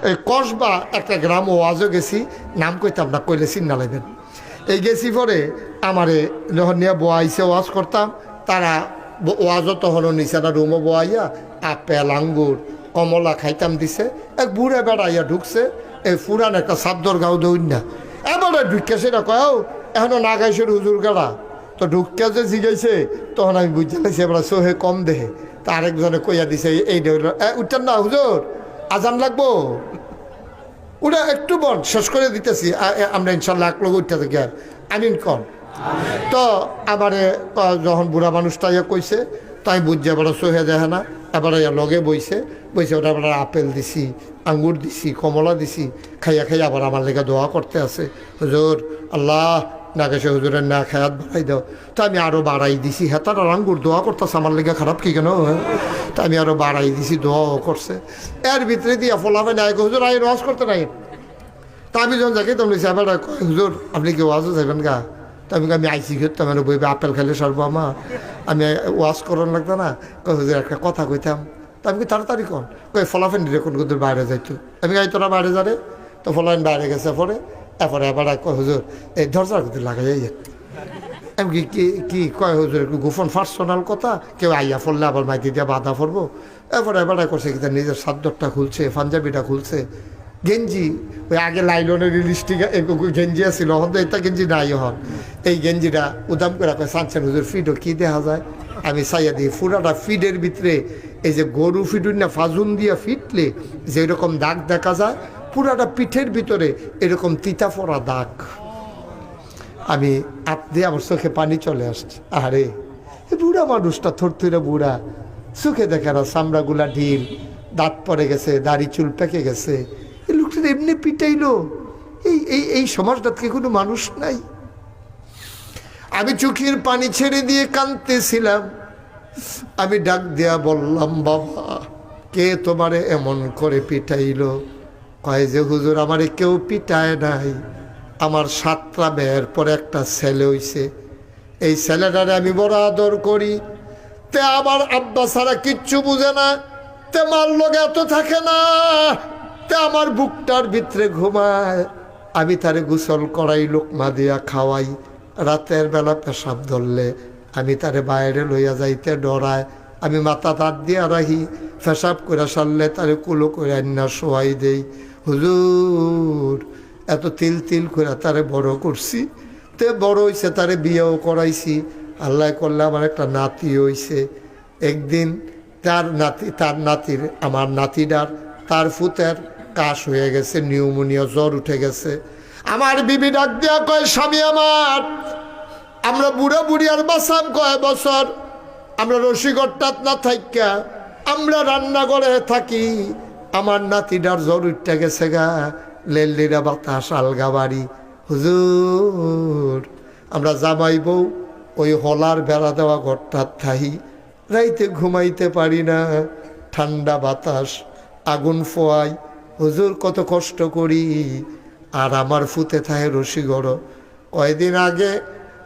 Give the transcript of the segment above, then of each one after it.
এই কসবা একটা গ্রাম ওয়াজও গেছি, নাম কইতাম না, কইলে চিন্না লাগবেন। এই গেছি পরে আমারে যখন নিয়ে বোয়াইছে ওয়াজ করতাম, তারা ওয়াজও তখন নিচে না রুমও বোয়াইয়া আপেল আঙ্গুর কমলা খাইতাম দিছে। এক বুড়ে বেড়াইয়া ঢুকছে, এই ফুরান একটা সাদ্দর গাও দৌড় না, এবারে ঢুকে সেটা কয় এখনো না গাইছে হুজুর গাড়া। তো ঢুকিয়া যে জিগাইছে তখন আমি বুঝতে পারছি এবার সোহে কম দেহে। তা আরেকজনে কইয়া দিছে এই উঠতেন না হুজুর, আজান লাগবো, ওটা একটু বল শেষ করে দিতেছি, আমরা ইনশাল্লাহ এক লোক উঠতে থাকি। আর আমিন কন। তো আমারে যখন বুড়া মানুষটা ইয়ে কইছে, তাই বুঝছে এবার সোহে দেখে না, এবার লগে বইছে ওটা আবার আপেল দিছি, আঙ্গুর দিছি, কমলা দিছি, খাইয়া খাইয়া আবার আমার লেগে দোয়া করতে আছে, হুজুর আল্লাহ না গেছে হুজুরের না খায়াত বাড়াই দাও। তো আমি আরও বাড়াই দিছি, হ্যাঁ তার আঙ্গুর দোয়া করতেছে আমার লেগে, খারাপ কি কেন? তো আমি আরও বাড়াই দিছি, দোয়াও করছে। এর ভিতরে দিয়া ফলাবে না হুজুর আই ওয়াজ করতে নাই। তা আমি যখন যাকে তখন এবার হুজুর আপনি কি ওয়াজও যাবেন গা? তো আমি আইসি করতাম, মানে বইবে আপেল খাইলে সরবো আমার, আমি ওয়াজ করার লাগতো না। হুজুর একটা কথা কইতাম, তো আমি তাড়াতাড়ি কন কই ফলাফেন কোন কুদুর বাইরে যাইতো, আমি গাই তোরা বাইরে যারে। তো ফলাফেন বাইরে গেছে পরে এরপরে এবার হুজুর এই দরজার কুদুর লাগাই আমি কি কয় হুজুর একটু গোপন পার্সোনাল কথা, কেউ আইয়া ফললে আবার মাইতি দিয়ে বাধা পড়বো। এবার করছে কি তার নিজের সাদ্দরটা খুলছে, পাঞ্জাবিটা খুলছে, গেঞ্জি ওই আগে লাইলনের লিস্টিক গেঞ্জি আছিল, হন তো এটা গেঞ্জি নাই হন। এই গেঞ্জিটা উদাম করে কয় সানছেন হুজুর ফিডও কি দেখা যায়? আমি চাইয়া দিই পুরাটা ফিডের ভিতরে এই যে গরু ফিডুর না ফাজুন দিয়া ফিটলে যেরকম দাগ দেখা যায়, পুরাটা পিঠের ভিতরে এরকম তিতা পড়া দাগ। আমি হাত দিয়ে আমার চোখে পানি চলে আসছে। আরে বুড়া মানুষটা থরথরে বুড়া, চোখে দেখে না, চামড়াগুলা ঢিল, দাঁত পড়ে গেছে, দাড়ি চুল পেকে গেছে। এই লোকটা এমনি পিটাইলো, এই সমাজটাতে কোনো মানুষ নাই। আমি চোখের পানি ছেড়ে দিয়ে কাঁদতেছিলাম। আমি ডাক দিয়া বললাম বাবা কে তোমারে এমন করে পিটাইলো? কয় যে হুজুর আমারে কেউ পিটায় নাই, আমার 7টা মেয়ের পরে একটা ছেলে হইছে, এই ছেলেটারে আমি বড় আদর করি, তে আমার আব্বা ছাড়া কিচ্ছু বুঝে না, তে মার লগে এত থাকে না, তে আমার বুকটার ভিতরে ঘুমায়, আমি তারে গোসল করাই, লোকমা দিয়া খাওয়াই, রাতের বেলা পেশাব ধরলে আমি তারে বাইরে লইয়া যাইতে ডরায়, আমি মাথা তার দিয়া রাখি, পেশাব করে সারলে তারে কুলো করে আন্না শোয়াই দেই। হুজুর এত তিল তিল করে তারে বড় করছি, তে বড় হইছে, তারে বিয়েও করাইছি, আল্লাহ করলে আমার একটা নাতি হইছে। একদিন তার নাতির আমার নাতিটার তার ফুতের কাশ হয়ে গেছে, নিউমোনিয়া জ্বর উঠে গেছে। আমার বিবি ডাক দিয়া কয় স্বামী আমার, আমরা বুড়া বুড়ি আর বাসাম কয় বছর, আমরা রসিকটাত না থাইকা আমরা রান্নাঘরে থাকি, আমার নাতিটার জ্বর উঠে গেছে গা, লেললিরা বাতাস আলগা বাড়ি। হুজুর আমরা জামাই বউ ওই হলার বেড়া দেওয়া ঘরটার থাই, রাইতে ঘুমাইতে পারি না, ঠান্ডা বাতাস আগুন ফোয়াই, হুজুর কত কষ্ট করি। আর আমার ফুতে থাহে রসিগড়। কয়দিন আগে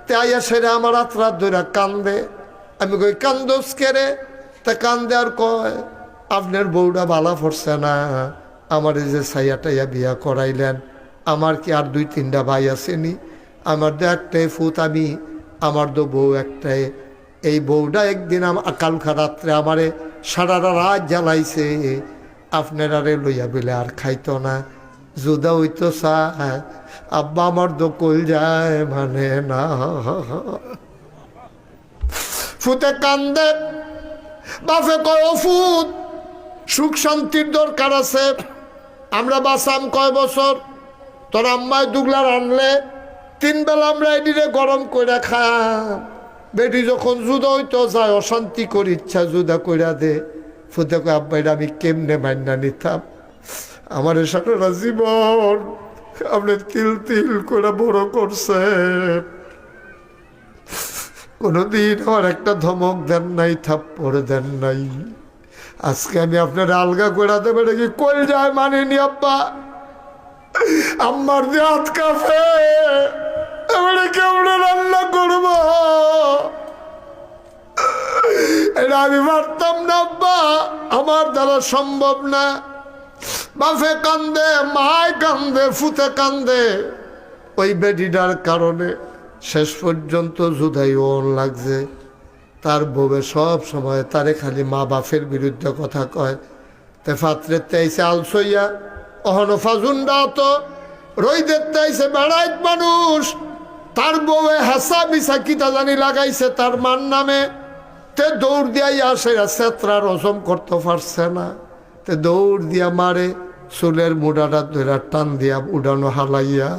তাইয়া সেরে আমার রাত ধরে কান্দে, আমি কই কান্দোস কেরে? তা কান্দে আর কয় আপনার বউটা বালা পড়ছে না, আমার এই যে ছাইয়াটাইয়া বিয়া করাইলেন, আমার কি আর 2-3টা ভাই আসেনি? আমার তো একটাই ফুত, আমি আমার তো বউ একটাই। এই বউটা একদিন কালকা রাত্রে আমারে সারা রাত জ্বালাইছে, আপনারারে লইয়া বেলে আর খাইতো না, জুদা হইতো চায়, আব্বা আমার তো কল যায় মানে না। ফুতে কান্দে, বাপে কয় ফুত সুখ শান্তির দরকার আছে, আমরা বাঁচাম কয় বছর, তোর আম্মায় দুগলার আনলে 3 বেলা আমরা এদিকে গরম করে খাম, বেটি যখন জুদা হইতো যায় অশান্তি করে ইচ্ছা জুদা কইরা দে। ফুতে কয় আব্বা এটা আমি কেমনে মান্না নিতাম, আমার সারা জীবন আপনি তিল তিল করে বড় করছে, কোনদিন আমার একটা ধমক দেন নাই, থাপ্পড় দেন নাই, আজকে আমি আপনার আলগা করে দেবে নাকি কই যায় মানিনি আব্বা, আমার দিয়ে হাত কাঁপে, এবারে কেমন রান্না করব, এটা আমি পারতাম না আব্বা, আমার দ্বারা সম্ভব না। বাপে কান্দে, মায় কান্দে, ফুতে কান্দে। ওই বেডিটার কারণে শেষ পর্যন্ত জুদাই ওন লাগছে। তার বউয়ে সব সময় তারে খালি মা বাপের বিরুদ্ধে কথা কয়। তে ফাত্রে তেইছে আলসইয়া অহনো ফাজুন্ডা তো রইদের তেইছে বেড়াইত মানুষ। তার বউয়ে হাসা মিশা কিতা জানি লাগাইছে তার মান নামে। তে দৌড় দিয়াই আসে, সেত্রা রসম করতে পারছে না। তে দৌড় দিয়া মারে, চুলের মুডাটা ধরে টান দিয়া উড়ানো হালাইয়া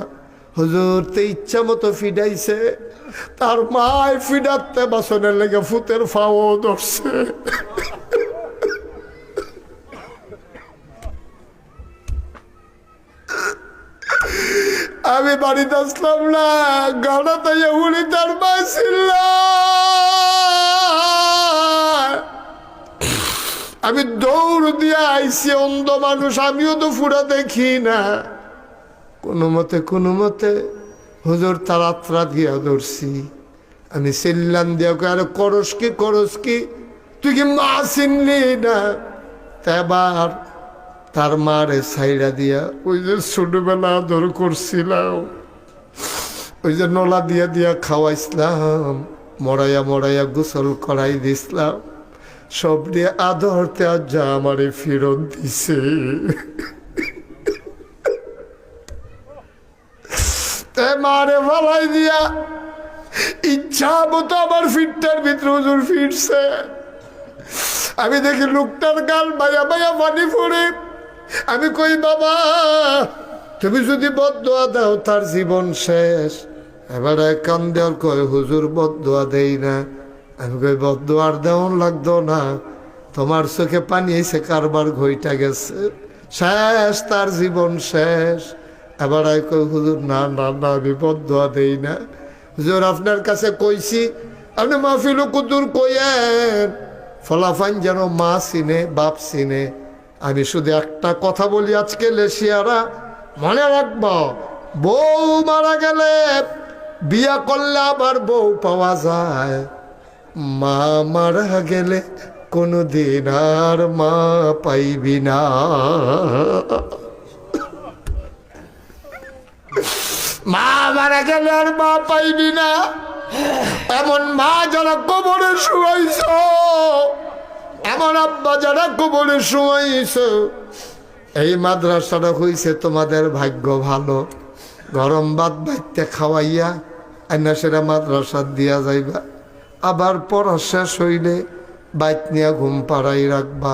হুজুর তে ইচ্ছা মতো ফিডাইছে। তার মায় ফিডাতে বাসনের লেগে ফুতের ফাও ধরছে। আমি বাড়িতে আসলাম না, গাড়া তাইয়া উনি তার মা ছিল। আমি দৌড় দিয়ে আইসি, অন্ধ মানুষ, আমিও তো ফুরা দেখি না। কোনো মতে হুজুর তারাত্রা দিয়া ধরছি। আমি চিল্লান দিয়া আরে করস কি, তুই কি মা চিনলি না? এবার তার মারে ছাইড়া দিয়া ওই যে ছোটবেলা আদর করছিলাম, ওই যে নলা দিয়া দিয়া খাওয়াইছিলাম, মরাইয়া গোসল করাই দিছিলাম, সব দিয়ে আদরতে আজ যা আমারে ফেরত দিছে। মারে ভালাই দিয়া ইচ্ছা মতো আমার ফিটটার ভিতরে হুজুর ফিরছে। আমি দেখি লোকটার গাল বাইয়া পানি পড়ে। আমি কই বাবা তুমি যদি বদদোয়া দাও তার জীবন শেষ। এবার কান্দে আর কয় হুজুর বদদোয়া দেই না। আমি কই বদদোয়ার দেওয়ান লাগতো না, তোমার চোখে পানি এসে কারবার ঘইটা গেছে, শেষ তার জীবন শেষ। এবার কই হুজুর না আমি বদদোয়া দেই না। হুজুর আপনার কাছে কইছি, আপনি মাহফিল কুদুর কইয়েন ফলাফাইন যেন মা চিনে বাপ চিনে। আমি শুধু একটা কথা বলি আজকে লেশিয়ারা মনে রাখব, বউ মারা গেলে বিয়া করলে আবার বউ পাওয়া যায়, মা মারা গেলে কোনোদিন আর মা পাইবি না। মা মারা গেলে আর মা পাইবি না। এমন মা যারা কবরে শুয়াইছ, এমন আব্বা যারা কবরে শুয়াইছ, এই মাদ্রাসাটা হইছে তোমাদের ভাগ্য ভালো। গরম ভাত বাইতে খাওয়াইয়া আইনা সেরা মাদ্রাসা দিয়া যাইবা, আবার পড়া শেষ হইলে বাইত নিয়া ঘুম পাড়াই রাখবা।